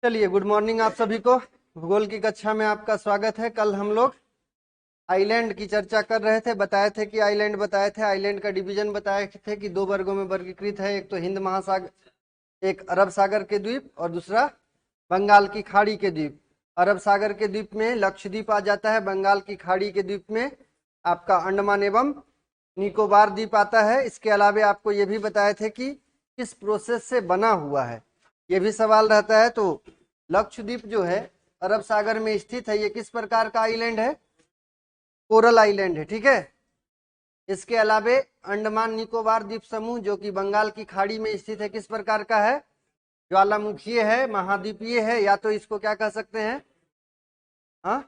चलिए, good morning आप सभी को। भूगोल की कक्षा में आपका स्वागत है। कल हम लोग आइलैंड की चर्चा कर रहे थे। बताए थे आइलैंड का डिवीजन बताए थे कि दो वर्गों में वर्गीकृत है। एक तो हिंद महासागर, एक अरब सागर के द्वीप और दूसरा बंगाल की खाड़ी के द्वीप। अरब सागर के द्वीप में लक्षद्वीप आ जाता है, बंगाल की खाड़ी के द्वीप में आपका अंडमान एवं निकोबार द्वीप आता है। इसके अलावे आपको ये भी बताए थे कि किस प्रोसेस से बना हुआ है, ये भी सवाल रहता है। तो लक्षद्वीप जो है अरब सागर में स्थित है, ये किस प्रकार का आइलैंड है? कोरल आइलैंड है, ठीक है। इसके अलावे अंडमान निकोबार द्वीप समूह जो कि बंगाल की खाड़ी में स्थित है, किस प्रकार का है? ज्वालामुखीय है, महाद्वीपीय है, या तो इसको क्या कह सकते हैं? हाँ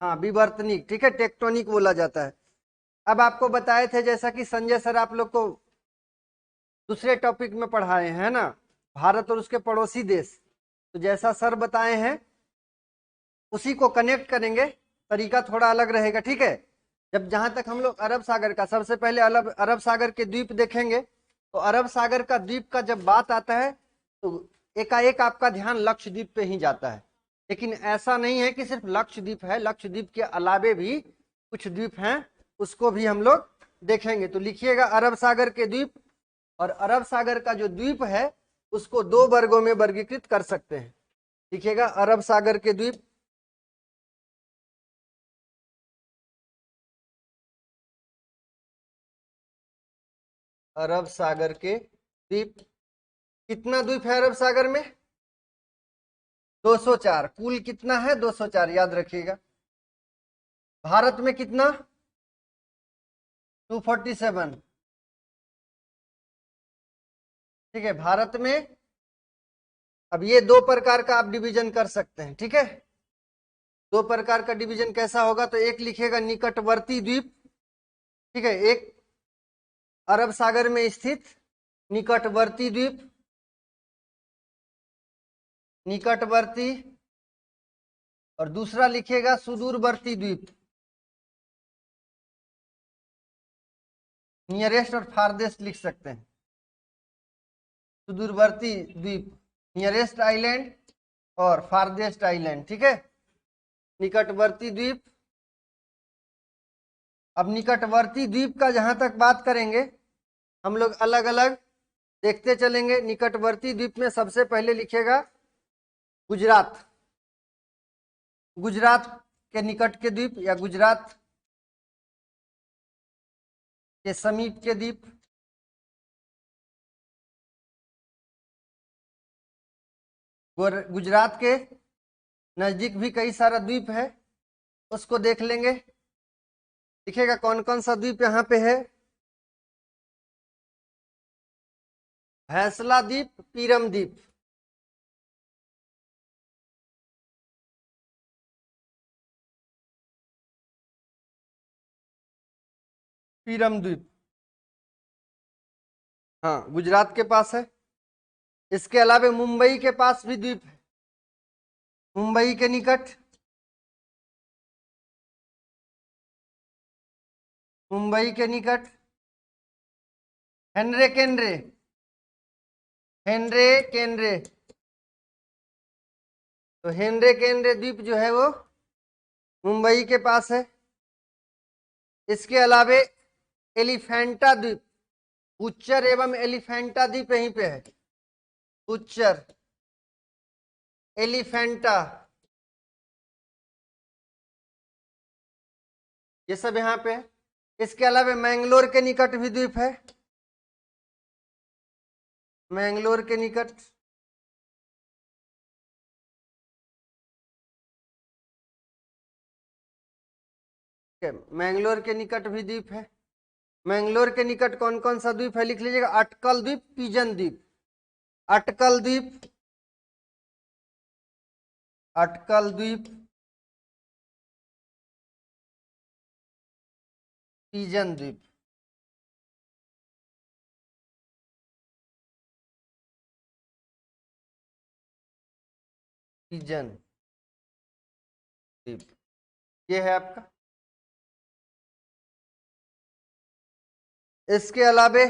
हाँ, विवर्तनिक, ठीक है, टेक्टोनिक बोला जाता है। अब आपको बताए थे, जैसा कि संजय सर आप लोग को दूसरे टॉपिक में पढ़ाए हैं ना, भारत और उसके पड़ोसी देश, तो जैसा सर बताए हैं उसी को कनेक्ट करेंगे, तरीका थोड़ा अलग रहेगा, ठीक है। जब जहां तक हम लोग अरब सागर का, सबसे पहले अरब सागर के द्वीप देखेंगे। तो अरब सागर का द्वीप का जब बात आता है तो एकाएक आपका ध्यान लक्षद्वीप पे ही जाता है। लेकिन ऐसा नहीं है कि सिर्फ लक्षद्वीप है, लक्षद्वीप के अलावे भी कुछ द्वीप हैं, उसको भी हम लोग देखेंगे। तो लिखिएगा अरब सागर के द्वीप। और अरब सागर का जो द्वीप है उसको दो वर्गों में वर्गीकृत कर सकते हैं। लिखिएगा अरब सागर के द्वीप। अरब सागर के द्वीप, कितना द्वीप है अरब सागर में? 204। कुल कितना है? 204, याद रखिएगा। भारत में कितना? 247, ठीक है। भारत में अब ये दो प्रकार का आप डिवीजन कर सकते हैं, ठीक है। दो प्रकार का डिवीजन कैसा होगा? तो एक लिखिएगा निकटवर्ती द्वीप, ठीक है, एक अरब सागर में स्थित निकटवर्ती द्वीप, निकटवर्ती, और दूसरा लिखिएगा सुदूरवर्ती द्वीप, नियरेस्ट और फारदेस्ट लिख सकते हैं। सुदूरवर्ती द्वीप, नियरेस्ट आइलैंड और फारदेस्ट आइलैंड, ठीक है। निकटवर्ती द्वीप। अब निकटवर्ती द्वीप का जहां तक बात करेंगे, हम लोग अलग अलग देखते चलेंगे। निकटवर्ती द्वीप में सबसे पहले लिखेगा गुजरात, गुजरात के निकट के द्वीप या गुजरात के समीप के द्वीप। गुजरात के नजदीक भी कई सारा द्वीप है, उसको देख लेंगे। दिखेगा कौन कौन सा द्वीप यहाँ पे है? फैसला द्वीप, पीरम द्वीप, पीरम द्वीप, हाँ, गुजरात के पास है। इसके अलावा मुंबई के पास भी द्वीप है, मुंबई के निकट, मुंबई के निकट हेनरे केनरे, हेनरे केनरे, तो हेनरे केनरे द्वीप जो है वो मुंबई के पास है। इसके अलावे एलिफेंटा द्वीप, उच्चर एवं एलिफेंटा द्वीप यहीं पे है। उच्चर, एलिफेंटा, ये सब यहाँ पे है। इसके अलावा मैंगलोर के निकट भी द्वीप है, मैंगलोर के निकट, मैंगलोर के निकट भी द्वीप है। मैंगलोर के निकट कौन कौन सा द्वीप है? लिख लीजिएगा अटकल द्वीप, पिजन द्वीप, अटकल द्वीप, अटकल द्वीप, पिजन द्वीप। पिजन द्वीप, ये है आपका। इसके अलावे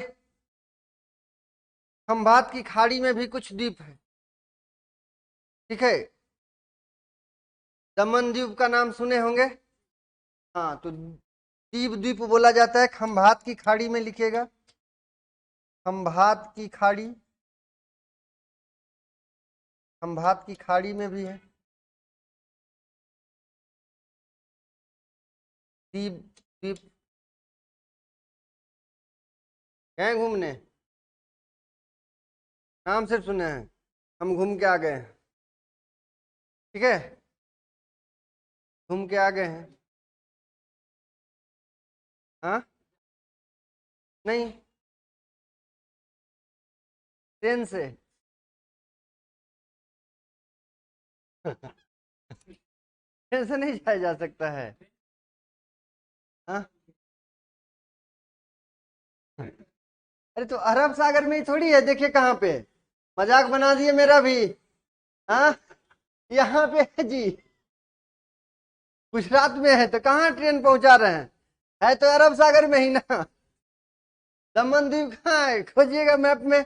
खंभात की खाड़ी में भी कुछ द्वीप है, ठीक है। दमन द्वीप का नाम सुने होंगे। हाँ, तो दीप द्वीप बोला जाता है। खंभात की खाड़ी में लिखिएगा, खंभात की खाड़ी, खंभात की खाड़ी में भी है दीप द्वीप। गए घूमने? नाम सिर्फ सुने हैं, हम घूम के आ गए हैं। ठीक है, घूम के आ गए हैं। हाँ, नहीं, ट्रेन से। ट्रेन से नहीं जाया जा सकता है। हाँ, अरे तो अरब सागर में ही थोड़ी है, देखिए कहाँ पे। मजाक बना दिए मेरा भी। हाँ, यहाँ पे है जी, गुजरात में है, तो कहाँ ट्रेन पहुंचा रहे हैं? है तो अरब सागर में ही ना। दमन द्वीप कहाँ है, खोजिएगा मैप में।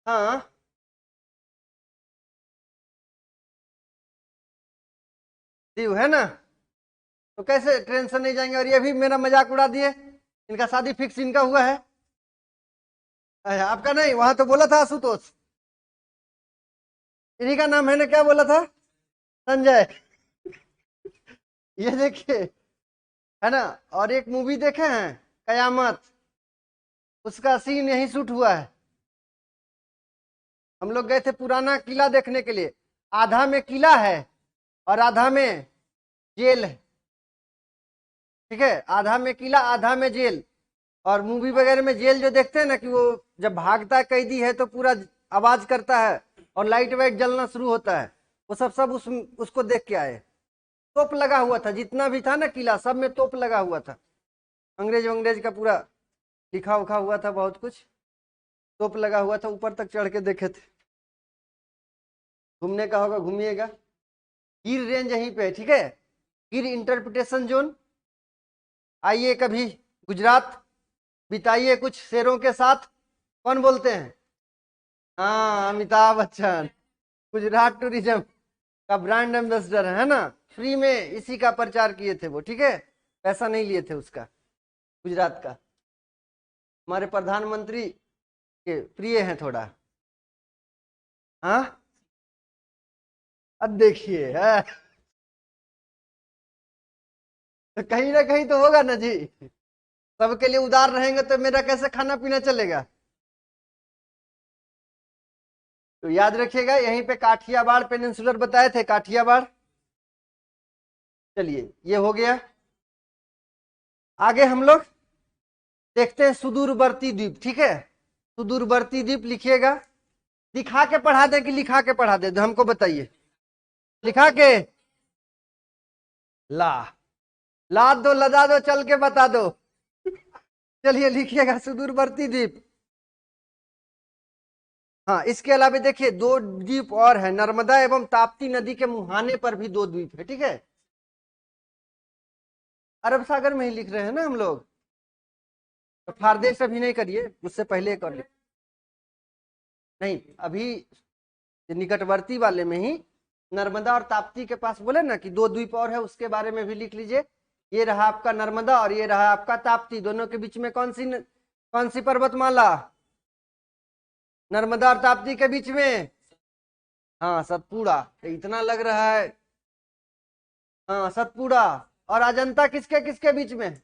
हाँ, दीव है ना, तो कैसे ट्रेन से नहीं जाएंगे? और ये भी मेरा मजाक उड़ा दिए। इनका शादी फिक्स इनका हुआ है। अच्छा, आपका नहीं, वहां तो बोला था आशुतोष। इन्हीं का नाम है ना, क्या बोला था? संजय। ये देखिए, है ना। और एक मूवी देखे हैं, कयामत, उसका सीन यही शूट हुआ है। हम लोग गए थे पुराना किला देखने के लिए। आधा में किला है और आधा में जेल है। ठीक है, आधा में किला आधा में जेल। और मूवी वगैरह में जेल जो देखते हैं ना, कि वो जब भागता है कैदी है तो पूरा आवाज करता है और लाइट वाइट जलना शुरू होता है। वो सब उसको देख के आए। तोप लगा हुआ था, जितना भी था ना किला, सब में तोप लगा हुआ था। अंग्रेज अंग्रेज का पूरा लिखा उखा हुआ था, बहुत कुछ तोप लगा हुआ था। ऊपर तक चढ़ के देखे थे। घूमने का होगा, घूमिएगा। गिर रेंज यहीं पे है, ठीक है। गिर इंटरप्रिटेशन जोन। आइए कभी गुजरात, बिताइए कुछ शेरों के साथ। कौन बोलते हैं? हाँ, अमिताभ बच्चन, गुजरात टूरिज्म का ब्रांड एम्बेसडर है ना। फ्री में इसी का प्रचार किए थे वो, ठीक है। पैसा नहीं लिए थे उसका, गुजरात का। हमारे प्रधानमंत्री के प्रिय हैं थोड़ा। हाँ, अब देखिए है, तो कहीं ना कहीं तो होगा ना जी। सबके लिए उदार रहेंगे तो मेरा कैसे खाना पीना चलेगा? तो याद रखिएगा, यहीं पे काठियावाड़ पेनिनसुलर बताए थे, काठियावाड़। चलिए, ये हो गया। आगे हम लोग देखते हैं सुदूरवर्ती द्वीप, ठीक है। सुदूरवर्ती द्वीप लिखिएगा। दिखा के पढ़ा दे कि लिखा के पढ़ा दे, हमको बताइए। लिखा के, ला, लाद दो, लदा दो, चल के बता दो। चलिए लिखिएगा सुदूरवर्ती द्वीप। हाँ, इसके अलावा देखिए दो द्वीप और है, नर्मदा एवं ताप्ती नदी के मुहाने पर भी दो द्वीप है, ठीक है। अरब सागर में ही लिख रहे हैं ना हम लोग, तो फारदेश अभी नहीं करिए, उससे पहले कर ले। नहीं, अभी निकटवर्ती वाले में ही नर्मदा और ताप्ती के पास बोले ना कि दो द्वीप और है, उसके बारे में भी लिख लीजिए। ये रहा आपका नर्मदा और ये रहा आपका ताप्ती। दोनों के बीच में कौन सी पर्वतमाला? नर्मदा और ताप्ती के बीच में, हाँ, सतपुड़ा। इतना लग रहा है। हाँ, सतपुड़ा। और अजंता किसके किसके बीच में?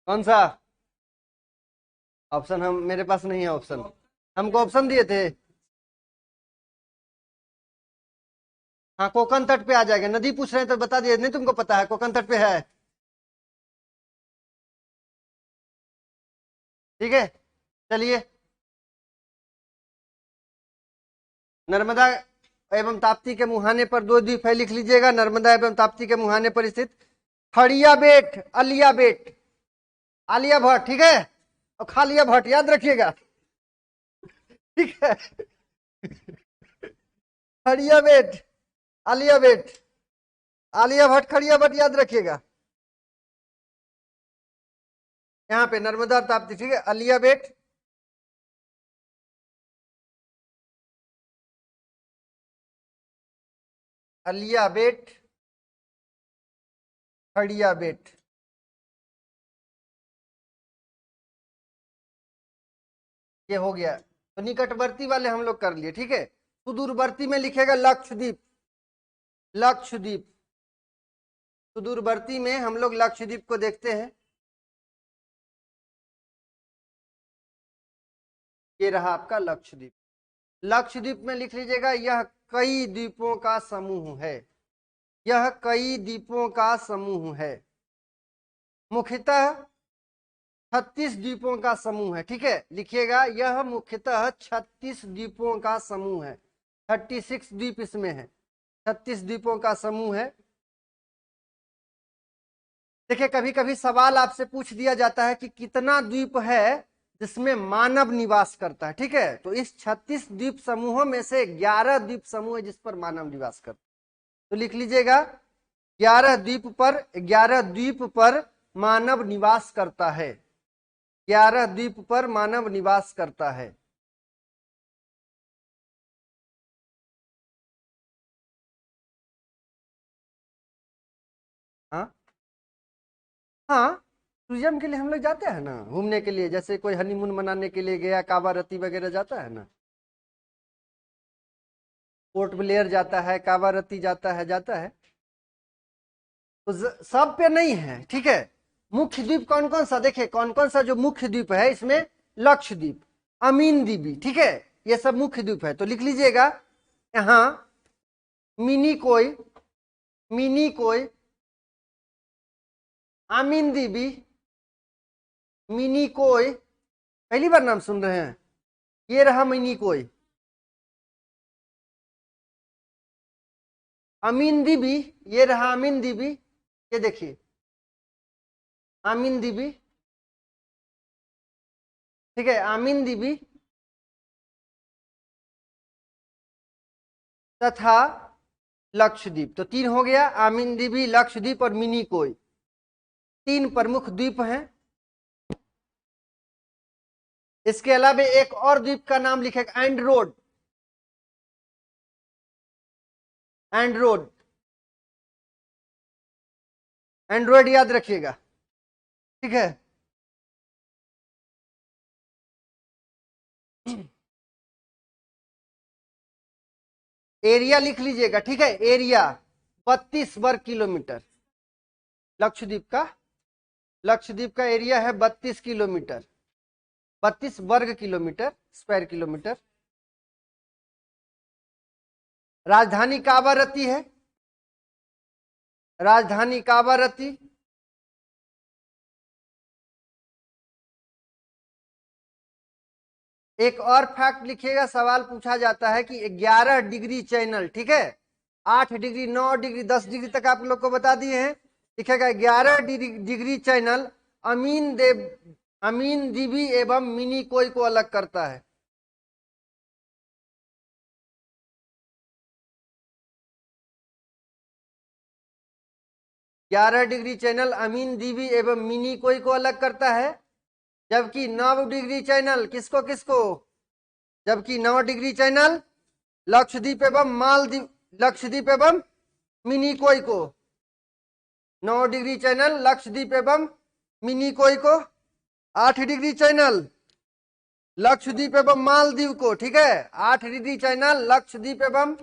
कौन सा ऑप्शन? हम, मेरे पास नहीं है ऑप्शन। हमको ऑप्शन दिए थे। हाँ, कोकन तट पे आ जाएगा। नदी पूछ रहे हैं तो बता दिए, नहीं तुमको पता है कोकन तट पे है। ठीक है, चलिए। नर्मदा एवं ताप्ती के मुहाने पर दो द्वीप है, लिख लीजिएगा। नर्मदा एवं ताप्ती के मुहाने पर स्थित खड़िया बेट, अलिया बेट, आलिया भट्ट, ठीक है, और खालिया भट्ट, याद रखिएगा, ठीक है। खड़िया बेट, आलिया बेट, आलिया भट्ट, खड़िया भट्ट, याद रखिएगा। यहाँ पे नर्मदा और ताप्ती, ठीक है, अलिया बेट, अलिया बेट, खड़िया बेट, ये हो गया। तो निकटवर्ती वाले हम लोग कर लिए, ठीक है। सुदूरवर्ती में लिखेगा लक्षद्वीप, लक्षद्वीप, सुदूरवर्ती में हम लोग लक्षद्वीप को देखते हैं। ये रहा आपका लक्षद्वीप। लक्षद्वीप में लिख लीजिएगा यह कई द्वीपों का समूह है, यह कई द्वीपों का समूह है, मुख्यतः 36 द्वीपों का समूह है, ठीक है, लिखिएगा यह मुख्यतः 36 द्वीपों का समूह है। 36 द्वीप इसमें है, 36 द्वीपों का समूह है। देखिए कभी कभी सवाल आपसे पूछ दिया जाता है कि कितना द्वीप है जिसमें मानव निवास करता है, ठीक है। तो इस 36 द्वीप समूहों में से 11 द्वीप समूह है जिस पर मानव निवास करता है। तो लिख लीजिएगा 11 द्वीप पर, 11 द्वीप पर मानव निवास करता है, 11 द्वीप पर मानव निवास करता है। हाँ हाँ, टूरिज्म के लिए हम लोग जाते हैं ना, घूमने के लिए, जैसे कोई हनीमून मनाने के लिए गया, कावारती वगैरह जाता है ना, पोर्ट ब्लेयर जाता है, कावारती जाता है, जाता है। तो सब पे नहीं है, ठीक है। मुख्य द्वीप कौन कौन सा, देखे कौन कौन सा जो मुख्य द्वीप है इसमें, लक्षद्वीप, अमीन द्वीपी, ठीक है, ये सब मुख्य द्वीप है। तो लिख लीजिएगा यहाँ मिनी कोई, मिनी कोई, आमीन द्वीपी, मिनी कोई, पहली बार नाम सुन रहे हैं, ये रहा मिनी कोई, अमीन द्वीपी, ये रहा अमीन द्वीपी, ये देखिए आमीन द्वीपी, ठीक है, आमीन द्वीपी तथा लक्षद्वीप। तो 3 हो गया, आमीन द्वीपी, लक्षद्वीप और मिनी कोई, 3 प्रमुख द्वीप हैं। इसके अलावा एक और द्वीप का नाम लिखेगा एंड्रोड, एंड्रोड, एंड्रॉइड याद रखिएगा, ठीक है। एरिया लिख लीजिएगा, ठीक है, एरिया 32 वर्ग किलोमीटर, लक्षद्वीप का, लक्षद्वीप का एरिया है 32 किलोमीटर, 32 वर्ग किलोमीटर, स्क्वायर किलोमीटर। राजधानी कावारती है, राजधानी कावारती, एक और फैक्ट लिखिएगा, सवाल पूछा जाता है कि 11 डिग्री चैनल, ठीक है, 8 डिग्री, 9 डिग्री, 10 डिग्री तक आप लोग को बता दिए हैं, लिखेगा 11 डिग्री चैनल अमीन द्वीपी एवं मिनी कोई को अलग करता है। ग्यारह डिग्री चैनल अमीन द्वीपी एवं मिनी कोई को अलग करता है, जबकि 9 डिग्री चैनल किसको किसको, जबकि 9 डिग्री चैनल लक्षद्वीप एवं मालदीव, लक्षद्वीप एवं मिनी कोई को, 9 डिग्री चैनल लक्षद्वीप एवं मिनी कोई को, 8 डिग्री चैनल लक्षद्वीप एवं मालदीव को, ठीक है, 8 डिग्री चैनल लक्षद्वीप एवं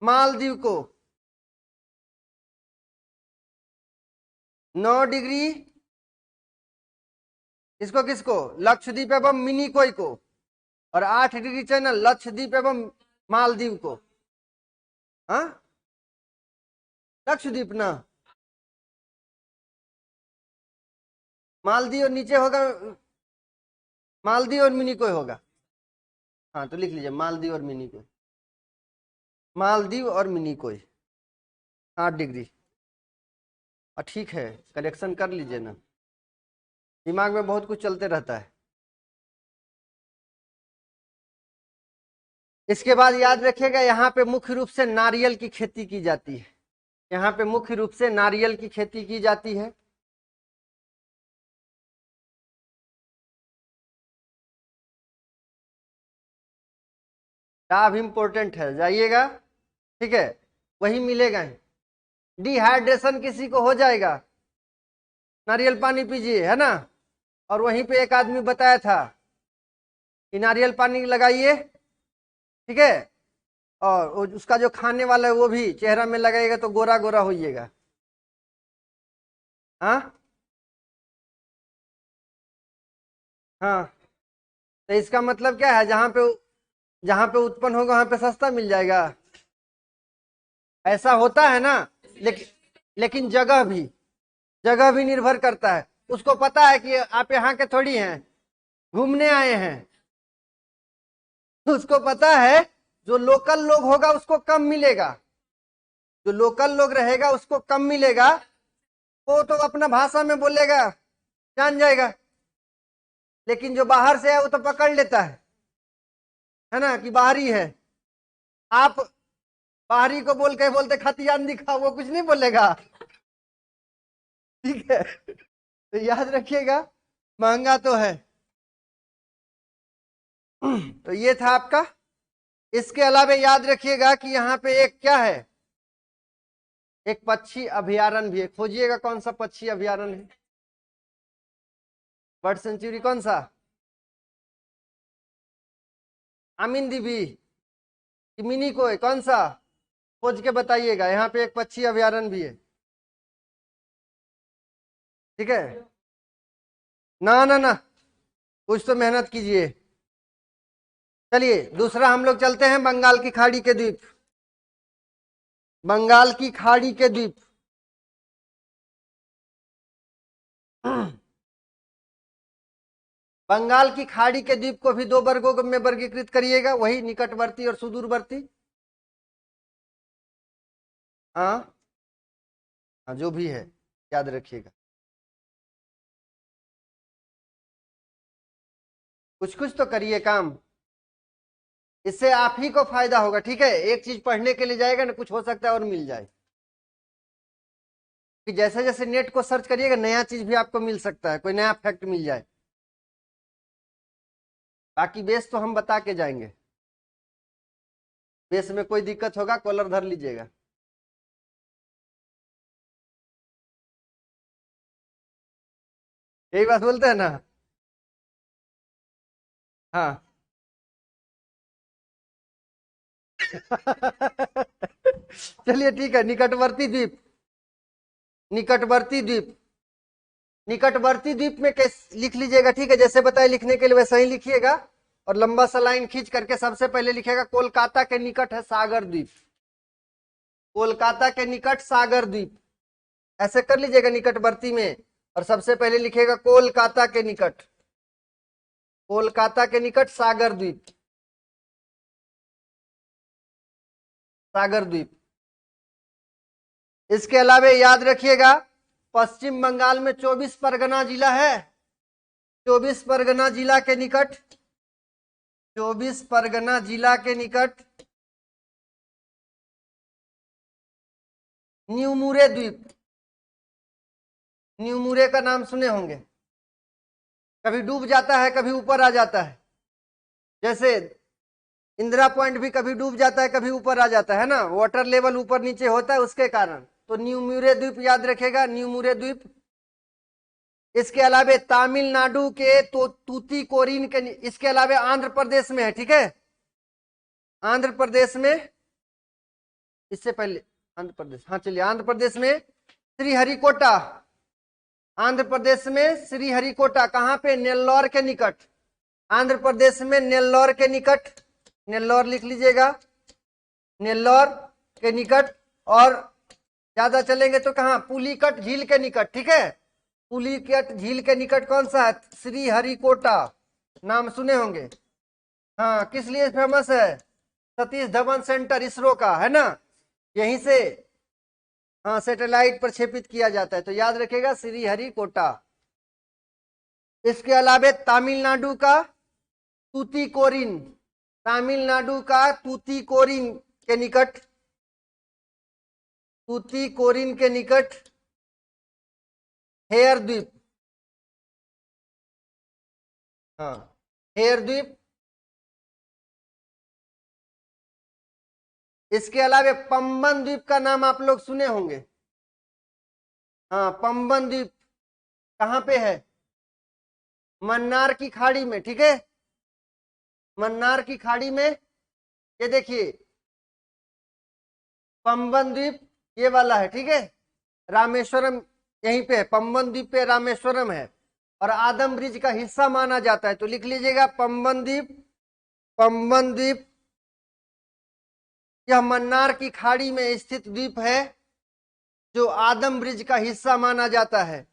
मालदीव को, 9 डिग्री किसको किसको, लक्षद्वीप एवं मिनी कोई को, और 8 डिग्री चैनल लक्षद्वीप एवं मालदीव को। हाँ, लक्षद्वीप ना, मालदीव और नीचे होगा, मालदीव और मिनी कोई होगा। हाँ तो लिख लीजिए मालदीव और मिनी कोई। मालदीव और मिनिकोय 8 डिग्री। और ठीक है, करेक्शन कर लीजिए ना, दिमाग में बहुत कुछ चलते रहता है। इसके बाद याद रखिएगा, यहाँ पे मुख्य रूप से नारियल की खेती की जाती है। यहाँ पे मुख्य रूप से नारियल की खेती की जाती है। डाब इंपोर्टेंट है, जाइएगा, ठीक है, वही मिलेगा। डिहाइड्रेशन किसी को हो जाएगा, नारियल पानी पीजिए, है ना। और वहीं पे एक आदमी बताया था कि नारियल पानी लगाइए, ठीक है, और उसका जो खाने वाला है वो भी चेहरा में लगाएगा तो गोरा गोरा होइएगा। हाँ हाँ, तो इसका मतलब क्या है, जहां पे उत्पन्न होगा वहां पे सस्ता मिल जाएगा, ऐसा होता है ना। लेकिन जगह भी निर्भर करता है। उसको पता है कि आप यहाँ के थोड़ी हैं, घूमने आए हैं, उसको पता है जो लोकल लोग होगा उसको कम मिलेगा, जो लोकल लोग रहेगा उसको कम मिलेगा। वो तो अपना भाषा में बोलेगा, जान जाएगा। लेकिन जो बाहर से है वो तो पकड़ लेता है ना, कि बाहरी है। आप बाहरी को बोल के बोलते खतियान दिखाओ, वो कुछ नहीं बोलेगा, ठीक है। तो याद रखिएगा, महंगा तो है। तो ये था आपका। इसके अलावा याद रखिएगा कि यहाँ पे एक क्या है, एक पक्षी अभयारण्य भी है। खोजिएगा कौन सा पक्षी अभयारण्य है, बर्ड सेंचुरी कौन सा, आमिनदीबी कि मिनिकोय, कौन सा, खोज के बताइएगा। यहाँ पे एक पक्षी अभयारण्य भी है, ठीक है। ना ना ना, कुछ तो मेहनत कीजिए। चलिए दूसरा हम लोग चलते हैं, बंगाल की खाड़ी के द्वीप। बंगाल की खाड़ी के द्वीप बंगाल की खाड़ी के द्वीप को भी 2 वर्गों में वर्गीकृत करिएगा, वही निकटवर्ती और सुदूरवर्ती। हाँ हाँ, जो भी है याद रखिएगा। कुछ कुछ तो करिए काम, इससे आप ही को फायदा होगा, ठीक है। एक चीज पढ़ने के लिए जाएगा ना, कुछ हो सकता है और मिल जाए, कि जैसे जैसे नेट को सर्च करिएगा नया चीज भी आपको मिल सकता है, कोई नया फैक्ट मिल जाए। बाकी बेस तो हम बता के जाएंगे, बेस में कोई दिक्कत होगा कॉलर धर लीजिएगा। यही बात बोलते हैं ना। हाँ चलिए ठीक है, निकटवर्ती द्वीप, निकटवर्ती द्वीप, निकटवर्ती द्वीप में कैसे लिख लीजिएगा, ठीक है, जैसे बताए लिखने के लिए वैसा ही लिखिएगा। और लंबा सा लाइन खींच करके सबसे पहले लिखेगा कोलकाता के निकट है सागर द्वीप, कोलकाता के निकट सागर द्वीप, ऐसे कर लीजिएगा निकटवर्ती में। और सबसे पहले लिखेगा कोलकाता के निकट, कोलकाता के निकट सागर द्वीप, सागर द्वीप। इसके अलावा याद रखिएगा, पश्चिम बंगाल में 24 परगना जिला है, 24 परगना जिला के निकट, 24 परगना जिला के निकट न्यूमुरे द्वीप, न्यूमुरे का नाम सुने होंगे, कभी डूब जाता है कभी ऊपर आ जाता है, जैसे इंदिरा पॉइंट भी कभी डूब जाता है कभी ऊपर आ जाता है ना, वाटर लेवल ऊपर नीचे होता है उसके कारण। तो न्यूमुरे द्वीप याद रखेगा, न्यूमुरे द्वीप। इसके अलावा तमिलनाडु के तो तूतीकोरिन के, इसके अलावा आंध्र प्रदेश में है, ठीक है, आंध्र प्रदेश में, इससे पहले आंध्र प्रदेश, हाँ चलिए, आंध्र प्रदेश में श्रीहरिकोटा, आंध्र प्रदेश में श्रीहरिकोटा, कहां पे, नेल्लौर के निकट, आंध्र प्रदेश में नेल्लौर के निकट, नेल्लौर लिख लीजिएगा, नेल्लौर के निकट। और ज्यादा चलेंगे तो कहां, पुलिकट झील के निकट, ठीक है, पुलिकट झील के निकट कौन सा है, श्रीहरिकोटा, नाम सुने होंगे। हाँ, किस लिए फेमस है, सतीश धवन सेंटर इसरो का है ना, यहीं से हाँ सैटेलाइट प्रक्षेपित किया जाता है, तो याद रखेगा श्रीहरिकोटा। इसके अलावा तमिलनाडु का तूतीकोरिन, तमिलनाडु का तूतीकोरिन के निकट, तूतीकोरिन के निकट हेयर द्वीप, हाँ हेयर द्वीप। इसके अलावा पंबन द्वीप का नाम आप लोग सुने होंगे, हाँ पंबन द्वीप कहाँ पे है, मन्नार की खाड़ी में, ठीक है, मन्नार की खाड़ी में। ये देखिए पंबन द्वीप ये वाला है, ठीक है, रामेश्वरम यहीं पे है, पंबन द्वीप पे रामेश्वरम है और आदम ब्रिज का हिस्सा माना जाता है, तो लिख लीजिएगा पंबन द्वीप। पंबन द्वीप यह मन्नार की खाड़ी में स्थित द्वीप है जो आदम ब्रिज का हिस्सा माना जाता है।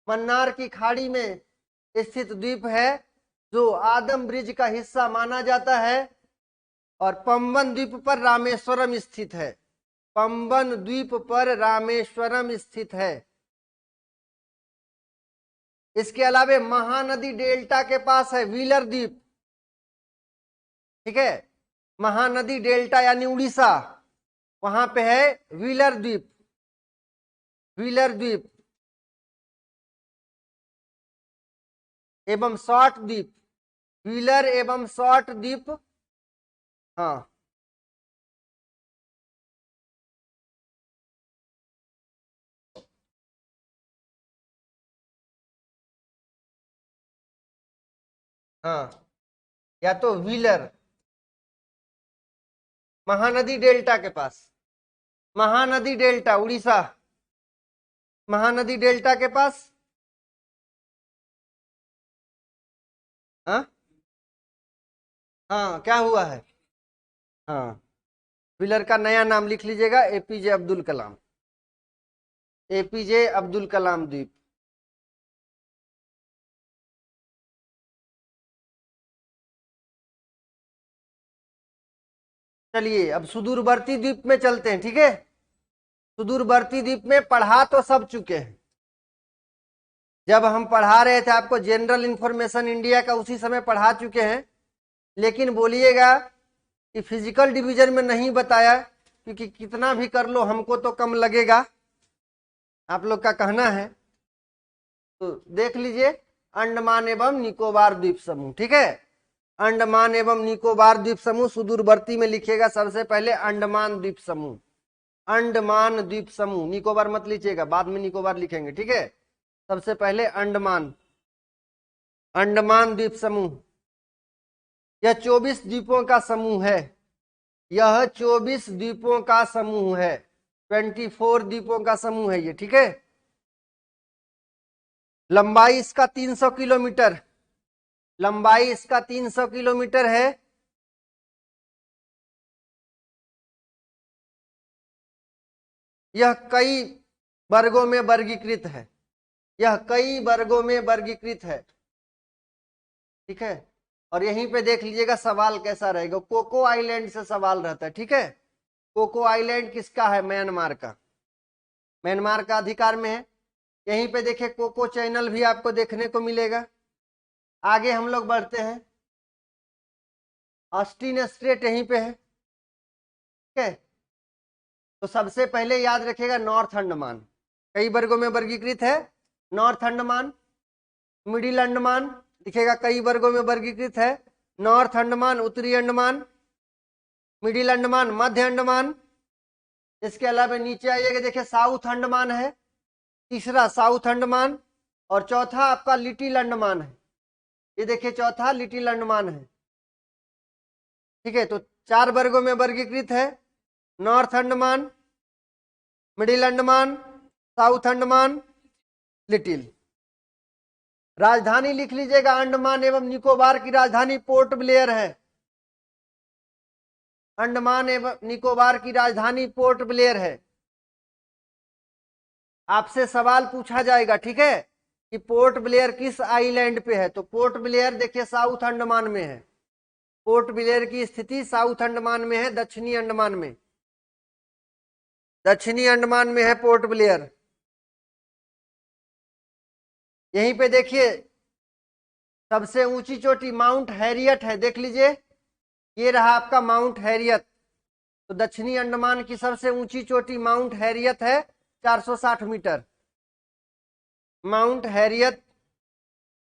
मन्नार की खाड़ी में स्थित द्वीप है जो आदम ब्रिज का हिस्सा माना जाता है और पंबन द्वीप पर रामेश्वरम स्थित है। पंबन द्वीप पर रामेश्वरम स्थित है। इसके अलावा महानदी डेल्टा के पास है व्हीलर द्वीप, ठीक है, महानदी डेल्टा यानी उड़ीसा, वहां पे है व्हीलर द्वीप, व्हीलर द्वीप एवं शॉर्ट द्वीप, व्हीलर एवं शॉर्ट द्वीप, हाँ हाँ, या तो व्हीलर, महानदी डेल्टा के पास, महानदी डेल्टा उड़ीसा, महानदी डेल्टा के पास, हाँ हाँ क्या हुआ है, हाँ व्हीलर का नया नाम लिख लीजिएगा एपीजे अब्दुल कलाम, एपीजे अब्दुल कलाम द्वीप। चलिए अब सुदूरवर्ती द्वीप में चलते हैं, ठीक है, सुदूरवर्ती द्वीप में पढ़ा तो सब चुके हैं, जब हम पढ़ा रहे थे आपको जनरल इंफॉर्मेशन इंडिया का उसी समय पढ़ा चुके हैं, लेकिन बोलिएगा कि फिजिकल डिवीजन में नहीं बताया क्योंकि कितना भी कर लो हमको तो कम लगेगा, आप लोग का कहना है। तो देख लीजिए अंडमान एवं निकोबार द्वीप समूह, ठीक है, अंडमान एवं निकोबार द्वीप समूह सुदूरवर्ती में लिखिएगा सबसे पहले अंडमान द्वीप समूह, अंडमान द्वीप समूह, निकोबार मत लीजिएगा, बाद में निकोबार लिखेंगे, ठीक है, सबसे पहले अंडमान, अंडमान द्वीप समूह। यह 24 द्वीपों का समूह है, यह 24 द्वीपों का समूह है, 24 द्वीपों का समूह है ये, ठीक है। लंबाई इसका 300 किलोमीटर, लंबाई इसका 300 किलोमीटर है। यह कई वर्गों में वर्गीकृत है, यह कई वर्गों में वर्गीकृत है, ठीक है। और यहीं पे देख लीजिएगा सवाल कैसा रहेगा, कोको आइलैंड से सवाल रहता है, ठीक है। कोको आइलैंड किसका है, म्यांमार का, म्यांमार का अधिकार में है। यहीं पे देखिए कोको चैनल भी आपको देखने को मिलेगा। आगे हम लोग बढ़ते हैं, ऑस्टिन स्ट्रेट यहीं पे है, ठीक है। तो सबसे पहले याद रखिएगा नॉर्थ अंडमान कई वर्गों में वर्गीकृत है, नॉर्थ अंडमान, मिडिल अंडमान दिखेगा कई वर्गों में वर्गीकृत है, नॉर्थ अंडमान, उत्तरी अंडमान, मिडिल अंडमान, मध्य अंडमान। इसके अलावा नीचे आइएगा देखिए साउथ अंडमान है, तीसरा साउथ अंडमान, और चौथा आपका लिटिल अंडमान है, ये देखिए चौथा लिटिल अंडमान है, ठीक है। तो 4 वर्गों में वर्गीकृत है, north Andaman, middle Andaman, south Andaman, little. राजधानी लिख लीजिएगा, अंडमान एवं निकोबार की राजधानी पोर्ट ब्लेयर है, अंडमान एवं निकोबार की राजधानी पोर्ट ब्लेयर है। आपसे सवाल पूछा जाएगा, ठीक है, कि पोर्ट ब्लेयर किस आइलैंड पे है, तो पोर्ट ब्लेयर देखिए साउथ अंडमान में है, पोर्ट ब्लेयर की स्थिति साउथ अंडमान में है, दक्षिणी अंडमान में, दक्षिणी अंडमान में है पोर्ट ब्लेयर। यहीं पे देखिए सबसे ऊंची चोटी माउंट हैरियट है, देख लीजिए ये रहा आपका माउंट हैरियत। तो दक्षिणी अंडमान की सबसे ऊंची चोटी माउंट हैरियत है 460 मीटर। माउंट हैरियत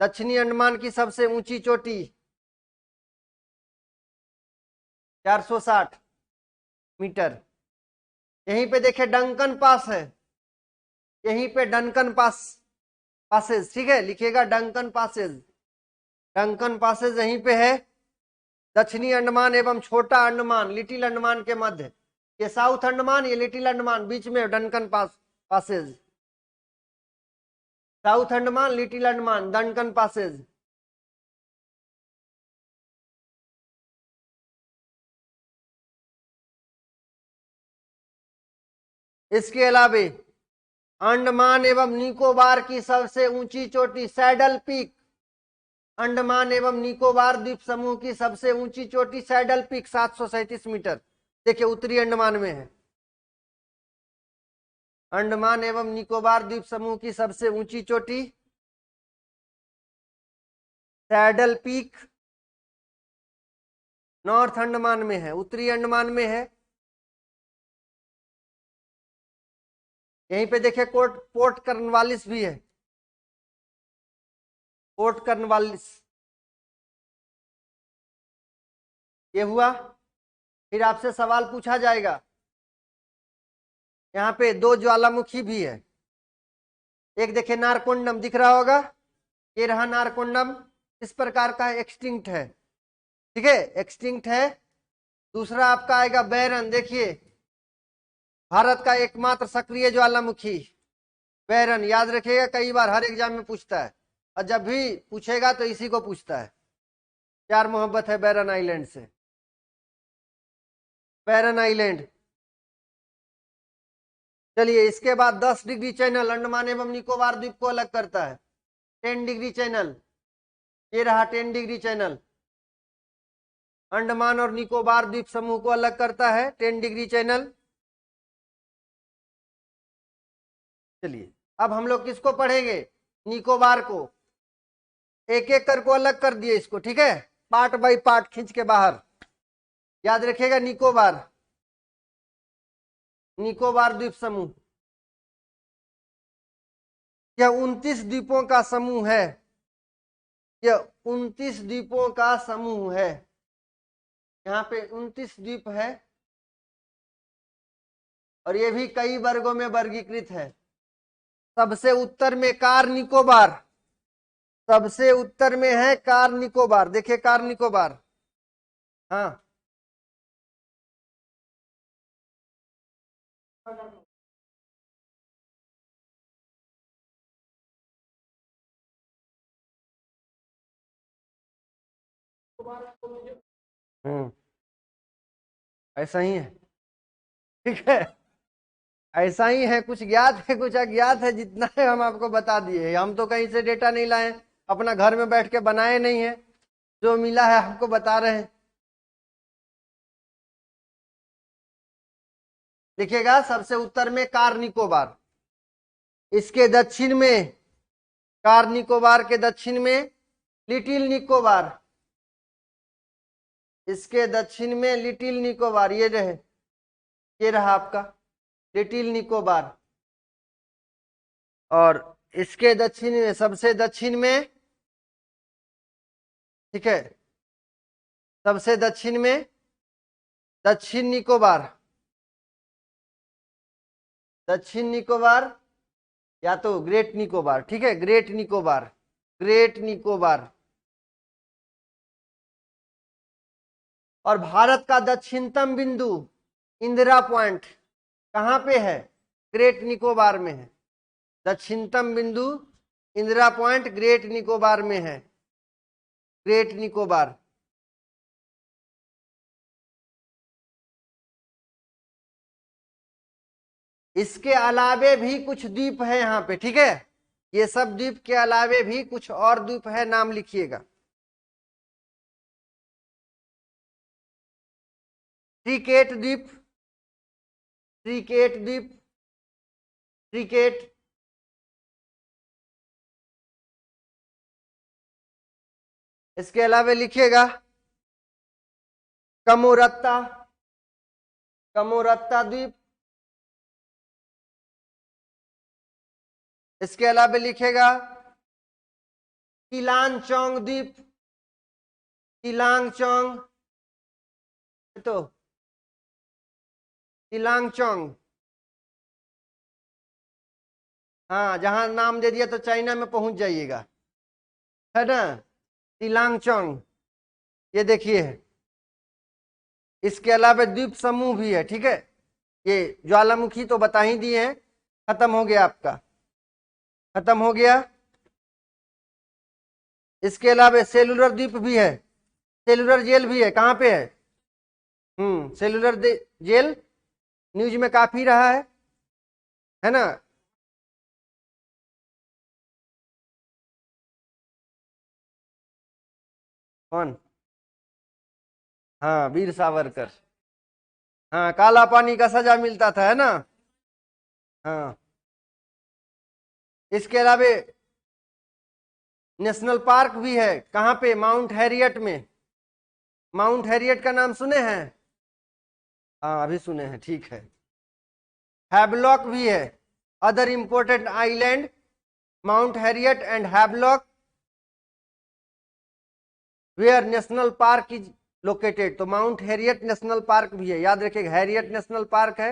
दक्षिणी अंडमान की सबसे ऊंची चोटी 460 मीटर। यहीं पे देखिए डंकन पास है, यहीं पे डंकन पासेज, ठीक है, लिखिएगा डंकन पासेज। डंकन पासेज यहीं पे है, दक्षिणी अंडमान एवं छोटा अंडमान लिटिल अंडमान के मध्य। ये साउथ अंडमान, ये लिटिल अंडमान, बीच में Duncan passage. South Andaman little Andaman Duncan passage. इसके अलावे अंडमान एवं निकोबार की सबसे ऊंची चोटी सैडल पीक, अंडमान एवं निकोबार द्वीप समूह की सबसे ऊंची चोटी सैडल पीक 737 मीटर। देखिए उत्तरी अंडमान में है। अंडमान एवं निकोबार द्वीप समूह की सबसे ऊंची चोटी सैडल पीक नॉर्थ अंडमान में है, उत्तरी अंडमान में है। यहीं पे देखिए पोर्ट कर्नवालिस भी है, पोर्ट कर्नवालिस। ये हुआ। फिर आपसे सवाल पूछा जाएगा, यहाँ पे दो ज्वालामुखी भी है। एक देखिए नारकोंडम दिख रहा होगा, ये रहा नारकोंडम, इस प्रकार का एक्सटिंक्ट है, ठीक है, एक्सटिंक्ट है। दूसरा आपका आएगा बैरन, देखिए भारत का एकमात्र सक्रिय ज्वालामुखी बैरन, याद रखिएगा, कई बार हर एग्जाम में पूछता है, और जब भी पूछेगा तो इसी को पूछता है। प्यार मोहब्बत है बैरन आइलैंड से, बैरन आइलैंड। चलिए इसके बाद 10 डिग्री चैनल अंडमान एवं निकोबार द्वीप को अलग करता है, 10 डिग्री चैनल, ये रहा 10 डिग्री चैनल, अंडमान और निकोबार द्वीप समूह को अलग करता है 10 डिग्री चैनल। चलिए अब हम लोग किसको पढ़ेंगे, निकोबार को। एक एक कर को अलग कर दिए इसको, ठीक है, पार्ट बाय पार्ट खींच के बाहर। याद रखिएगा निकोबार, निकोबार द्वीप समूह यह 29 द्वीपों का समूह है, यह 29 द्वीपों का समूह है। यहाँ पे 29 द्वीप है और ये भी कई वर्गों में वर्गीकृत है। सबसे उत्तर में कार निकोबार, सबसे उत्तर में है कार निकोबार, देखिए कार निकोबार, हाँ ऐसा ही है, ठीक है, ऐसा ही है, कुछ ज्ञात है कुछ अज्ञात है, जितना है हम आपको बता दिए। हम तो कहीं से डेटा नहीं लाए, अपना घर में बैठ के बनाए नहीं है, जो मिला है आपको बता रहे हैं। देखिएगा सबसे उत्तर में कार निकोबार, इसके दक्षिण में कार निकोबार के दक्षिण में लिटिल निकोबार, इसके दक्षिण में लिटिल निकोबार, ये रहे, ये रहा आपका लिटिल निकोबार। और इसके दक्षिण में, सबसे दक्षिण में, ठीक है, सबसे दक्षिण में दक्षिण निकोबार, दक्षिण निकोबार या तो ग्रेट निकोबार, ठीक है, ग्रेट निकोबार, ग्रेट निकोबार। और भारत का दक्षिणतम बिंदु इंदिरा पॉइंट कहाँ पे है, ग्रेट निकोबार में है। दक्षिणतम बिंदु इंदिरा पॉइंट ग्रेट निकोबार में है, ग्रेट निकोबार। इसके अलावे भी कुछ द्वीप है यहाँ पे, ठीक है, ये सब द्वीप के अलावे भी कुछ और द्वीप है, नाम लिखिएगा। ट्रिकेट द्वीप, ट्रिकेट द्वीप, ट्रिकेट। इसके अलावा लिखिएगा कमोरत्ता, कमोरत्ता द्वीप। इसके अलावा लिखेगा किलांगचौंग द्वीप, किलांगचौंग, तो किलांगचौंग, हाँ जहां नाम दे दिया तो चाइना में पहुंच जाइएगा, है ना। किलांगचौंग, ये देखिए। इसके अलावा द्वीप समूह भी है, ठीक है। ये ज्वालामुखी तो बता ही दिए हैं, खत्म हो गया आपका, खत्म हो गया। इसके अलावा सेलुलर द्वीप भी है, सेलुलर जेल भी है। कहाँ पे है? सेलुलर जेल न्यूज में काफी रहा है ना। कौन? हाँ, वीर सावरकर। हाँ, काला पानी का सजा मिलता था, है ना। हाँ। इसके अलावा नेशनल पार्क भी है। कहाँ पे? माउंट हैरियट में। माउंट हैरियट का नाम सुने हैं? हाँ, अभी सुने हैं, ठीक है। हैवलॉक भी है। Other important island Mount Harriet and Havelock where national park is located. तो माउंट हैरियट नेशनल पार्क भी है, याद रखिएगा। हैरियट नेशनल पार्क है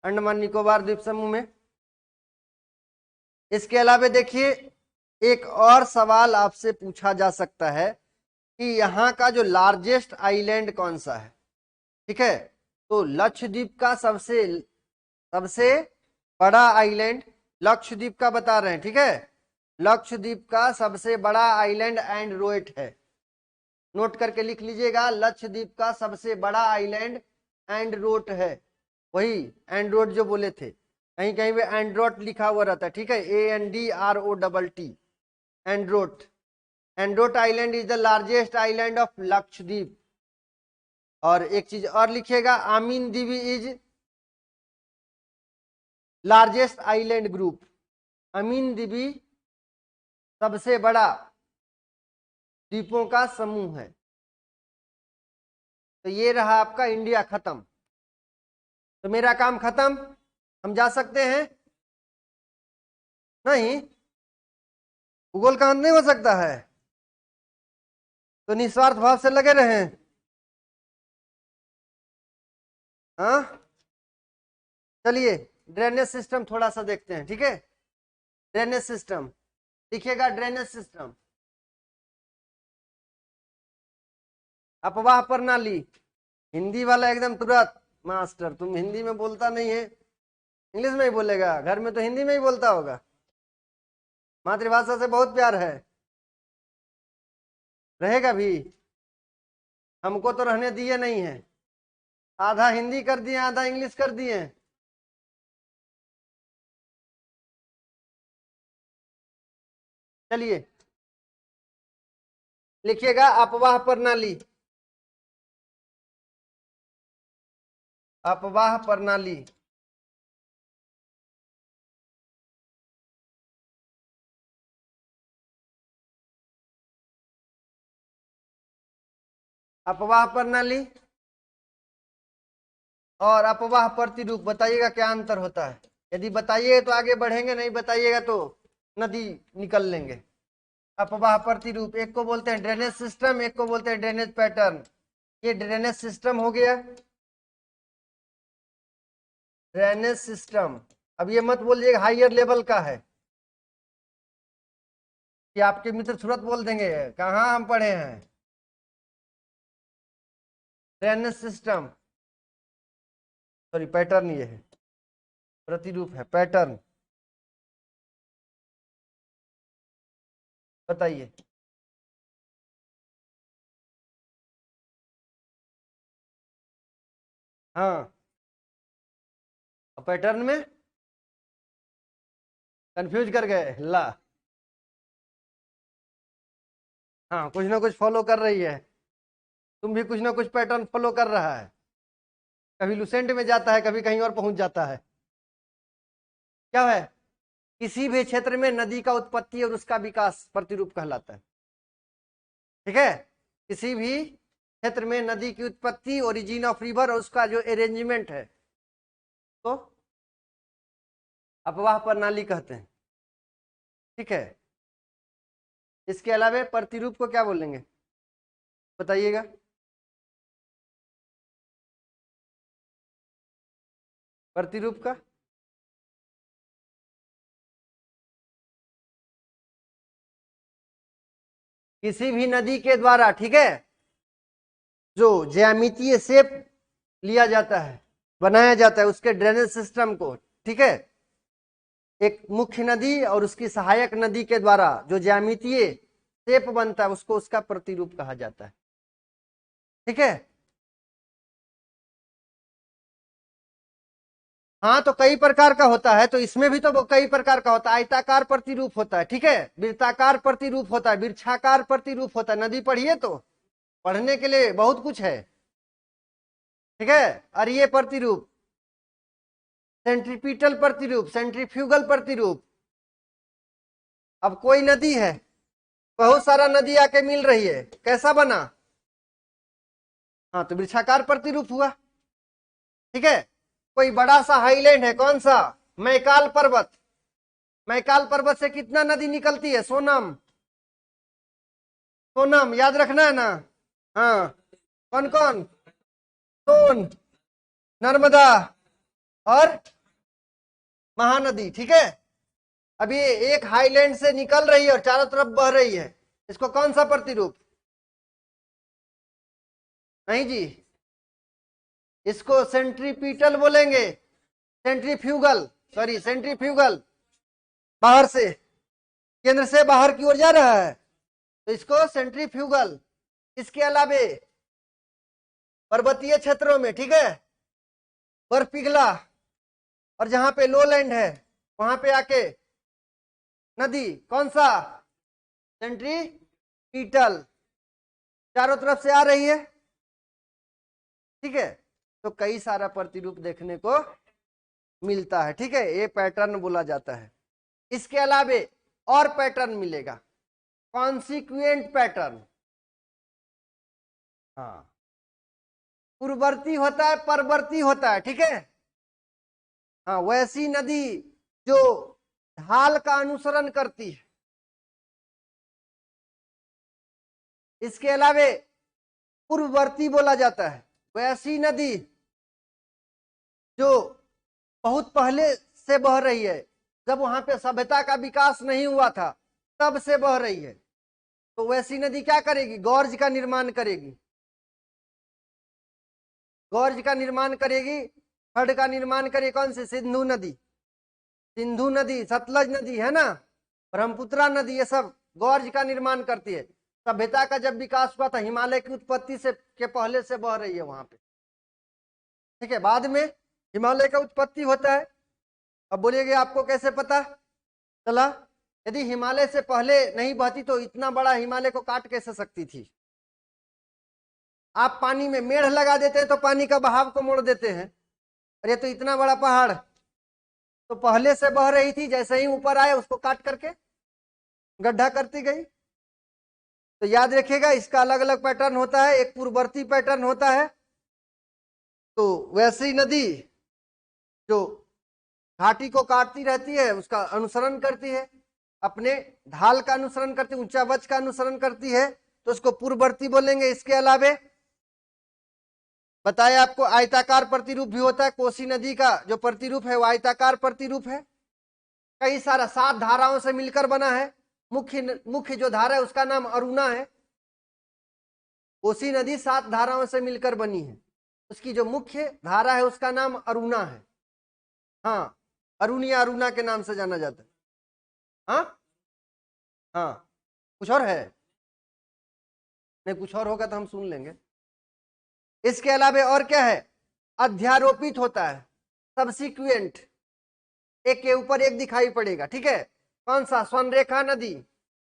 अंडमान निकोबार द्वीप समूह में। इसके अलावा देखिए, एक और सवाल आपसे पूछा जा सकता है कि यहाँ का जो लार्जेस्ट आइलैंड कौन सा है, ठीक है। तो लक्षद्वीप का सबसे सबसे बड़ा आइलैंड लक्षद्वीप का बता रहे हैं, ठीक है। लक्षद्वीप का सबसे बड़ा आइलैंड एंड्रोट है। नोट करके लिख लीजिएगा, लक्षद्वीप का सबसे बड़ा आइलैंड एंड्रोट है। वही एंड्रोट जो बोले थे, कहीं कहीं पे एंड्रोट लिखा हुआ रहता है, ठीक है। ANDROTT, Androth. Androth island is the largest island of Lakshadweep. और एक चीज और लिखिएगा, आमीन दीवी इज लार्जेस्ट आइलैंड ग्रुप। अमीन दीवी सबसे बड़ा द्वीपों का समूह है। तो ये रहा आपका इंडिया खत्म। तो मेरा काम खत्म, हम जा सकते हैं? नहीं, भूगोल का अंत नहीं हो सकता है। तो निस्वार्थ भाव से लगे रहे। हाँ, चलिए ड्रेनेज सिस्टम थोड़ा सा देखते हैं, ठीक है। ड्रेनेज सिस्टम दिखेगा, ड्रेनेज सिस्टम। अपवाह प्रणाली, हिंदी वाला एकदम तुरंत, मास्टर तुम हिंदी में बोलता नहीं है, इंग्लिश में ही बोलेगा। घर में तो हिंदी में ही बोलता होगा, मातृभाषा से बहुत प्यार है। रहेगा भी, हमको तो रहने दिए नहीं है। आधा हिंदी कर दिए, आधा इंग्लिश कर दिए। चलिए लिखिएगा अपवाह प्रणाली, अपवाह प्रणाली। अपवाह प्रणाली और अपवाह प्रतिरूप, बताइएगा क्या अंतर होता है। यदि बताइए तो आगे बढ़ेंगे, नहीं बताइएगा तो नदी निकल लेंगे। अपवाह प्रतिरूप, एक को बोलते हैं ड्रेनेज सिस्टम, एक को बोलते हैं ड्रेनेज पैटर्न। ये ड्रेनेज सिस्टम हो गया, ड्रेनेज सिस्टम। अब ये मत बोलिएगा हाइयर लेवल का है, कि आपके मित्र तुरंत बोल देंगे कहाँ हम पढ़े हैं। ड्रेनेज सिस्टम, सॉरी पैटर्न ये है, प्रतिरूप है पैटर्न। बताइए। हाँ, पैटर्न में कंफ्यूज कर गए ला। हाँ, कुछ ना कुछ फॉलो कर रही है, तुम भी कुछ ना कुछ पैटर्न फॉलो कर रहा है। कभी लुसेंट में जाता है, कभी कहीं और पहुंच जाता है। क्या है? किसी भी क्षेत्र में नदी का उत्पत्ति और उसका विकास प्रतिरूप कहलाता है। ठीक है, किसी भी क्षेत्र में नदी की उत्पत्ति, ओरिजिन ऑफ रिवर और उसका जो अरेंजमेंट है तो अपवाह प्रणाली कहते हैं। ठीक है, इसके अलावा प्रतिरूप को क्या बोलेंगे बताइएगा? प्रतिरूप का किसी भी नदी के द्वारा, ठीक है, जो ज्यामितीय शेप लिया जाता है, बनाया जाता है उसके ड्रेनेज सिस्टम को, ठीक है, एक मुख्य नदी और उसकी सहायक नदी के द्वारा जो ज्यामितीय शेप बनता है उसको उसका प्रतिरूप कहा जाता है। ठीक है, हाँ तो कई प्रकार का होता है, तो इसमें भी तो कई प्रकार का होता है। आयताकार प्रतिरूप होता है, ठीक है, वृत्ताकार प्रतिरूप होता है, वृक्षाकार प्रतिरूप होता है। नदी पढ़िए तो पढ़ने के लिए बहुत कुछ है। ठीक है, और ये प्रतिरूप सेंट्रीपिटल प्रतिरूप, सेंट्रीफ्यूगल प्रतिरूप। अब कोई नदी है, बहुत सारा नदी आके मिल रही है, कैसा बना? हाँ तो वृक्षाकार प्रतिरूप हुआ। ठीक है, कोई बड़ा सा हाईलैंड है, कौन सा? मैकाल पर्वत। मैकाल पर्वत से कितना नदी निकलती है? सोनम। सोनम याद रखना है ना। हाँ, कौन कौन? सोन, नर्मदा और महानदी। ठीक है, अब ये एक हाईलैंड से निकल रही है और चारों तरफ बह रही है, इसको कौन सा प्रतिरूप? नहीं जी, इसको सेंट्रीपिटल बोलेंगे। सेंट्रीफ्यूगल, सॉरी सेंट्रीफ्यूगल, बाहर से, केंद्र से बाहर की ओर जा रहा है तो इसको सेंट्रीफ्यूगल। इसके अलावे पर्वतीय क्षेत्रों में, ठीक है, बर्फ पिघला और जहां पे लो लैंड है वहां पे आके नदी, कौन सा? सेंट्रीपिटल, चारों तरफ से आ रही है। ठीक है, तो कई सारा प्रतिरूप देखने को मिलता है। ठीक है, ये पैटर्न बोला जाता है। इसके अलावे और पैटर्न मिलेगा, कॉन्सिक्वेंट पैटर्न। हाँ, पूर्ववर्ती होता है, परवर्ती होता है। ठीक है, हाँ, वैसी नदी जो ढाल का अनुसरण करती है। इसके अलावे पूर्ववर्ती बोला जाता है, वैसी नदी जो बहुत पहले से बह रही है, जब वहां पे सभ्यता का विकास नहीं हुआ था तब से बह रही है। तो वैसी नदी क्या करेगी? गॉर्ज का निर्माण करेगी। गॉर्ज का निर्माण करेगी, खड्ड का निर्माण करेगी। कौन सी? सिंधु नदी। सिंधु नदी, सतलज नदी है ना, ब्रह्मपुत्रा नदी, ये सब गॉर्ज का निर्माण करती है। सभ्यता का जब विकास हुआ था, हिमालय की उत्पत्ति से के पहले से बह रही है वहां पे। ठीक है, बाद में हिमालय का उत्पत्ति होता है। अब बोलिएगे आपको कैसे पता चला? यदि हिमालय से पहले नहीं बहती तो इतना बड़ा हिमालय को काट कैसे सकती थी? आप पानी में मेढ़ लगा देते हैं तो पानी का बहाव को मोड़ देते हैं। अरे तो इतना बड़ा पहाड़ तो पहले से बह रही थी, जैसे ही ऊपर आए उसको काट करके गड्ढा करती गई। तो याद रखिएगा, इसका अलग अलग पैटर्न होता है। एक पूर्ववर्ती पैटर्न होता है, तो वैसी नदी जो घाटी को काटती रहती है उसका अनुसरण करती है, अपने ढाल का अनुसरण करती है, ऊंचा वच का अनुसरण करती है, तो उसको पूर्ववर्ती बोलेंगे। इसके अलावे बताया आपको आयताकार प्रतिरूप भी होता है। कोसी नदी का जो प्रतिरूप है वो आयताकार प्रतिरूप है। कई सारा 7 धाराओं से मिलकर बना है। मुख्य जो धारा है उसका नाम अरुणा है। कोसी नदी 7 धाराओं से मिलकर बनी है, उसकी जो मुख्य धारा है उसका नाम अरुणा है। हाँ, अरुणिया, अरुणा के नाम से जाना जाता है। हाँ हाँ, कुछ और है? नहीं, कुछ और होगा तो हम सुन लेंगे। इसके अलावा और क्या है? अध्यारोपित होता है, सबसिक्वेंट, एक के ऊपर एक दिखाई पड़ेगा। ठीक है, कौन सा? स्वर्णरेखा नदी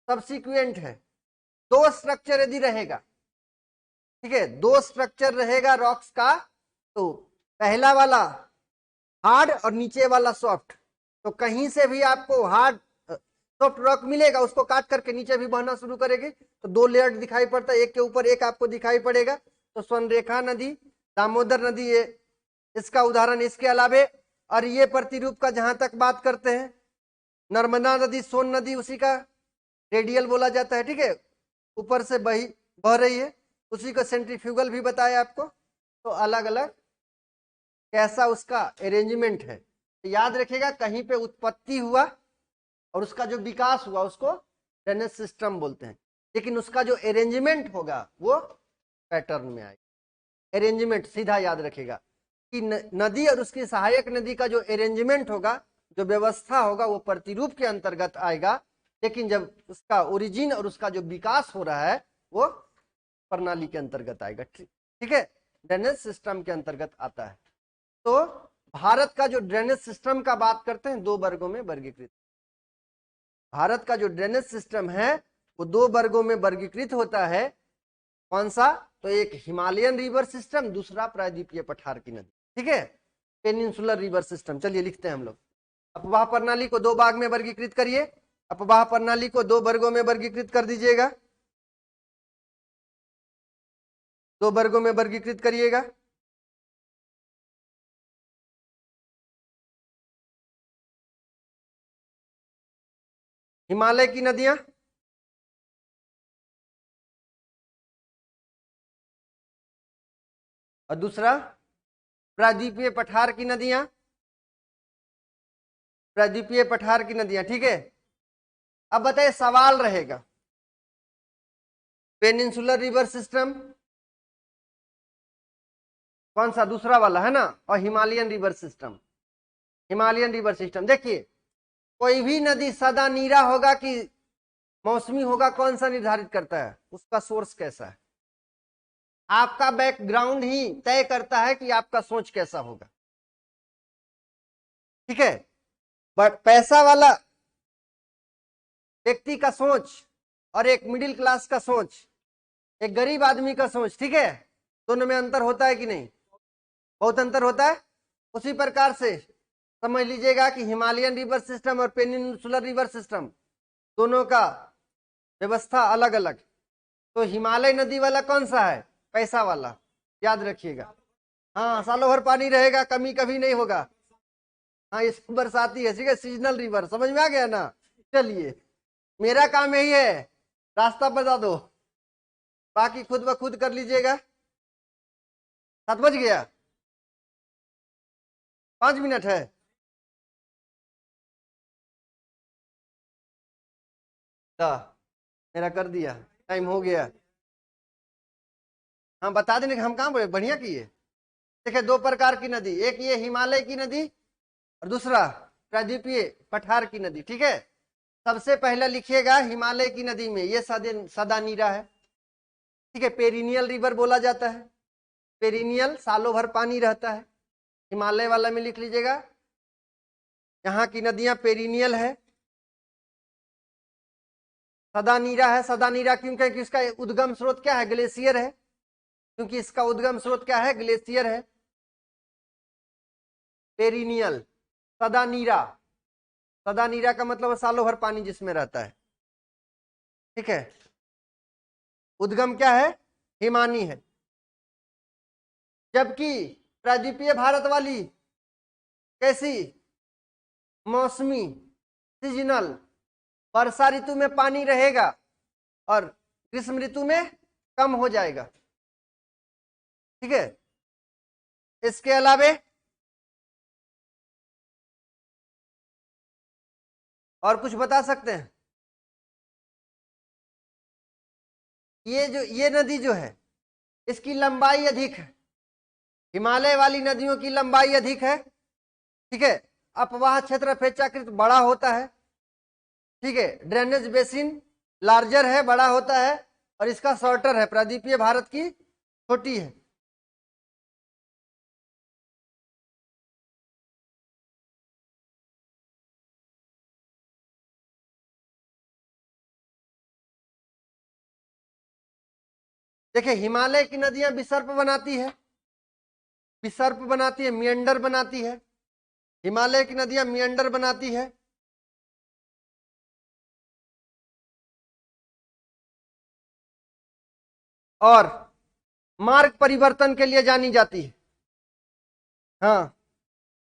सबसिक्वेंट है। 2 स्ट्रक्चर यदि रहेगा, ठीक है, 2 स्ट्रक्चर रहेगा रॉक्स का, तो पहला वाला हार्ड और नीचे वाला सॉफ्ट। तो कहीं से भी आपको हार्ड सॉफ्ट रॉक मिलेगा, उसको काट करके नीचे भी बहना शुरू करेगी, तो दो लेयर दिखाई पड़ता है, एक के ऊपर एक आपको दिखाई पड़ेगा। तो स्वर्णरेखा नदी, दामोदर नदी, ये इसका उदाहरण। इसके अलावे और ये प्रतिरूप का जहां तक बात करते हैं, नर्मदा नदी, सोन नदी उसी का रेडियल बोला जाता है, ठीक है, ऊपर से बह रही है, उसी को सेंट्रीफ्यूगल भी बताया आपको। तो अलग अलग कैसा उसका अरेंजमेंट है, तो याद रखिएगा कहीं पे उत्पत्ति हुआ और उसका जो विकास हुआ उसको ड्रेनेज सिस्टम बोलते हैं, लेकिन उसका जो अरेंजमेंट होगा वो पैटर्न में आएगा। अरेंजमेंट सीधा याद रखेगा कि नदी और उसकी सहायक नदी का जो अरेंजमेंट होगा, जो व्यवस्था होगा, वो प्रतिरूप के अंतर्गत आएगा, लेकिन जब उसका ओरिजिन और उसका जो विकास हो रहा है वो प्रणाली के अंतर्गत आएगा। ठीक है, ड्रेनेज सिस्टम के अंतर्गत आता है। तो भारत का जो ड्रेनेज सिस्टम का बात करते हैं, दो वर्गों में वर्गीकृत। भारत का जो ड्रेनेज सिस्टम है वो दो वर्गों में वर्गीकृत होता है। कौन सा? तो एक हिमालयन रिवर सिस्टम, दूसरा प्रायद्वीपीय पठार की नदी। ठीक है, पेनिनसुलर रिवर सिस्टम। चलिए लिखते हैं हम लोग। अपवाह प्रणाली को दो भाग में वर्गीकृत करिए। अपवाह प्रणाली को दो वर्गों में वर्गीकृत कर दीजिएगा, दो वर्गों में वर्गीकृत करिएगा। हिमालय की नदियां, और दूसरा प्रायद्वीपीय पठार की नदियां, प्रायद्वीपीय पठार की नदियां। ठीक है, अब बताइए, सवाल रहेगा पेनिनसुलर रिवर सिस्टम कौन सा? दूसरा वाला है ना, और Himalayan river system. Himalayan river system देखिए, कोई भी नदी सदा नीरा होगा कि मौसमी होगा, कौन सा निर्धारित करता है? उसका सोर्स कैसा है। आपका बैकग्राउंड ही तय करता है कि आपका सोच कैसा होगा। ठीक है, बट पैसा वाला व्यक्ति का सोच और एक मिडिल क्लास का सोच, एक गरीब आदमी का सोच, ठीक है, दोनों में अंतर होता है कि नहीं? बहुत अंतर होता है। उसी प्रकार से समझ लीजिएगा कि हिमालयन रिवर सिस्टम और पेनिनसुलर रिवर सिस्टम दोनों का व्यवस्था अलग अलग। तो हिमालय नदी वाला कौन सा है? पैसा वाला, याद रखिएगा। हाँ, सालों भर पानी रहेगा, कमी कभी नहीं होगा। हाँ, इस बरसाती है, ठीक है, सीजनल रिवर, समझ में आ गया ना? चलिए, मेरा काम यही है, रास्ता बता दो, बाकी खुद ब खुद कर लीजिएगा। 7 बज गया, 5 मिनट है। मेरा कर दिया, टाइम हो गया। हाँ, बता देने, हम काम बढ़िया किए। देखिए, दो प्रकार की नदी, एक ये हिमालय की नदी और दूसरा प्रायद्वीपीय पठार की नदी। ठीक है, सबसे पहले लिखिएगा हिमालय की नदी में ये सदा नीरा है। ठीक है, पेरिनियल रिवर बोला जाता है, पेरिनियल सालों भर पानी रहता है। हिमालय वाला में लिख लीजिएगा, यहाँ की नदियां पेरिनियल है। सदा नीरा है, सदा नीरा क्यों? क्योंकि इसका उद्गम स्रोत क्या है? ग्लेशियर है, क्योंकि इसका उद्गम स्रोत क्या है? ग्लेशियर है। पेरिनियल, सदा नीरा, सदा नीरा का मतलब सालों भर पानी जिसमें रहता है। ठीक है, उद्गम क्या है? हिमानी है। जबकि प्रायद्वीपीय भारत वाली कैसी? मौसमी, सीजनल, वर्षा ऋतु में पानी रहेगा और ग्रीष्म ऋतु में कम हो जाएगा। ठीक है, इसके अलावे और कुछ बता सकते हैं? ये नदी जो है इसकी लंबाई अधिक है, हिमालय वाली नदियों की लंबाई अधिक है। ठीक है, अपवाह क्षेत्र अपेक्षाकृत बड़ा होता है। ठीक है, ड्रेनेज बेसिन लार्जर है, बड़ा होता है, और इसका शॉर्टर है, प्रायद्वीपीय भारत की छोटी है। देखिए, हिमालय की नदियां विसर्प बनाती है, विसर्प बनाती है, मियंडर बनाती है। हिमालय की नदियां मियंडर बनाती है। और मार्ग परिवर्तन के लिए जानी जाती है। हाँ,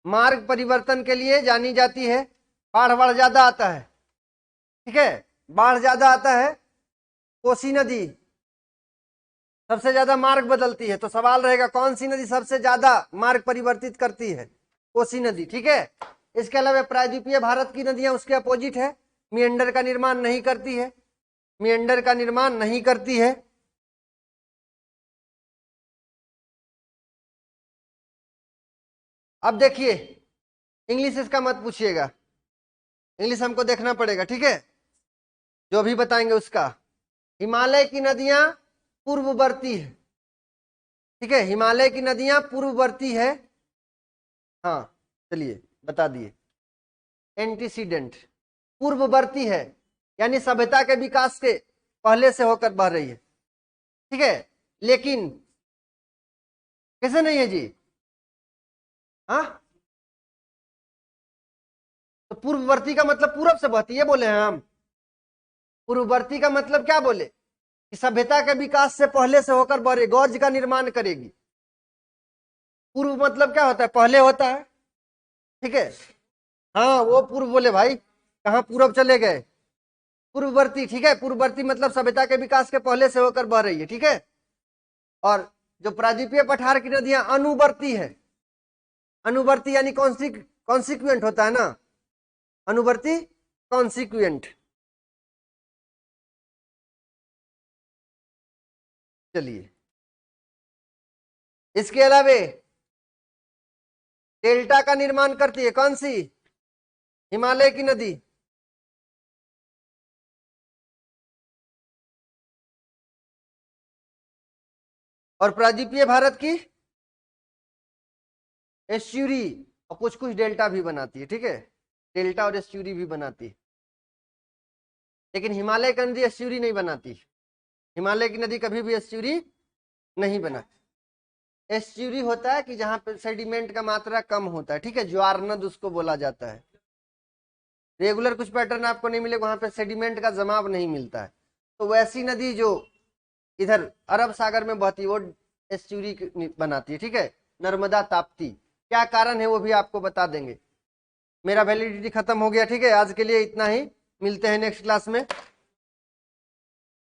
मार्ग परिवर्तन के लिए जानी जाती है। बाढ़ बाढ़ ज्यादा आता है, ठीक है, बाढ़ ज्यादा आता है। कोसी नदी सबसे ज्यादा मार्ग बदलती है, तो सवाल रहेगा कौन सी नदी सबसे ज्यादा मार्ग परिवर्तित करती है? कोसी नदी, ठीक है। इसके अलावा प्रायद्वीपीय भारत की नदियां उसके अपोजिट है, मियंडर का निर्माण नहीं करती है, मियंडर का निर्माण नहीं करती है। अब देखिए, इंग्लिश इसका मत पूछिएगा, इंग्लिश हमको देखना पड़ेगा, ठीक है, जो भी बताएंगे उसका। हिमालय की नदियां पूर्ववर्ती है, ठीक है, हिमालय की नदियां पूर्ववर्ती है। हाँ, चलिए बता दिए। एंटीसीडेंट, पूर्ववर्ती है, यानी सभ्यता के विकास के पहले से होकर बह रही है, ठीक है। लेकिन कैसे नहीं है जी? हाँ, तो पूर्ववर्ती का मतलब पूरब से बहती है बोले हैं हम। पूर्ववर्ती का मतलब क्या बोले? कि सभ्यता के विकास से पहले से होकर बढ़े, गौर्ज का निर्माण करेगी। पूर्व मतलब क्या होता है? पहले होता है, ठीक है। हाँ, वो पूर्व बोले भाई, कहाँ पूर्व चले गए? पूर्ववर्ती, ठीक है, पूर्ववर्ती मतलब सभ्यता के विकास के पहले से होकर बह रही है, ठीक है। और जो प्रायद्वीपीय पठार की नदियां अनुवर्ती है, अनुवर्ती यानी कॉन्सिक्वेंट होता है ना, अनुवर्ती कॉन्सिक्वेंट। चलिए, इसके अलावे डेल्टा का निर्माण करती है कौन सी? हिमालय की नदी। और प्रायद्वीपीय भारत की एस्च्यूरी, और कुछ कुछ डेल्टा भी बनाती है, ठीक है, डेल्टा और एस्च्यूरी भी बनाती है। लेकिन हिमालय की नदी एस्च्यूरी नहीं बनाती, हिमालय की नदी कभी भी एस्च्यूरी नहीं बनाती। एस्च्यूरी होता है कि जहां पे सेडिमेंट का मात्रा कम होता है, ठीक है, ज्वारनद उसको बोला जाता है। रेगुलर कुछ पैटर्न आपको नहीं मिलेगा, वहां पे सेडिमेंट का जमाव नहीं मिलता है। तो वैसी नदी जो इधर अरब सागर में बहती है वो एस्च्यूरी बनाती है, ठीक है। नर्मदा, ताप्ती, क्या कारण है वो भी आपको बता देंगे। मेरा वैलिडिटी खत्म हो गया, ठीक है, आज के लिए इतना ही, मिलते हैं नेक्स्ट क्लास में।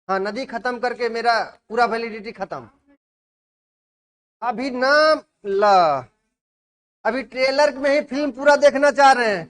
हाँ, नदी खत्म करके मेरा पूरा वैलिडिटी खत्म। अभी नाम ला, अभी ट्रेलर में ही फिल्म पूरा देखना चाह रहे हैं।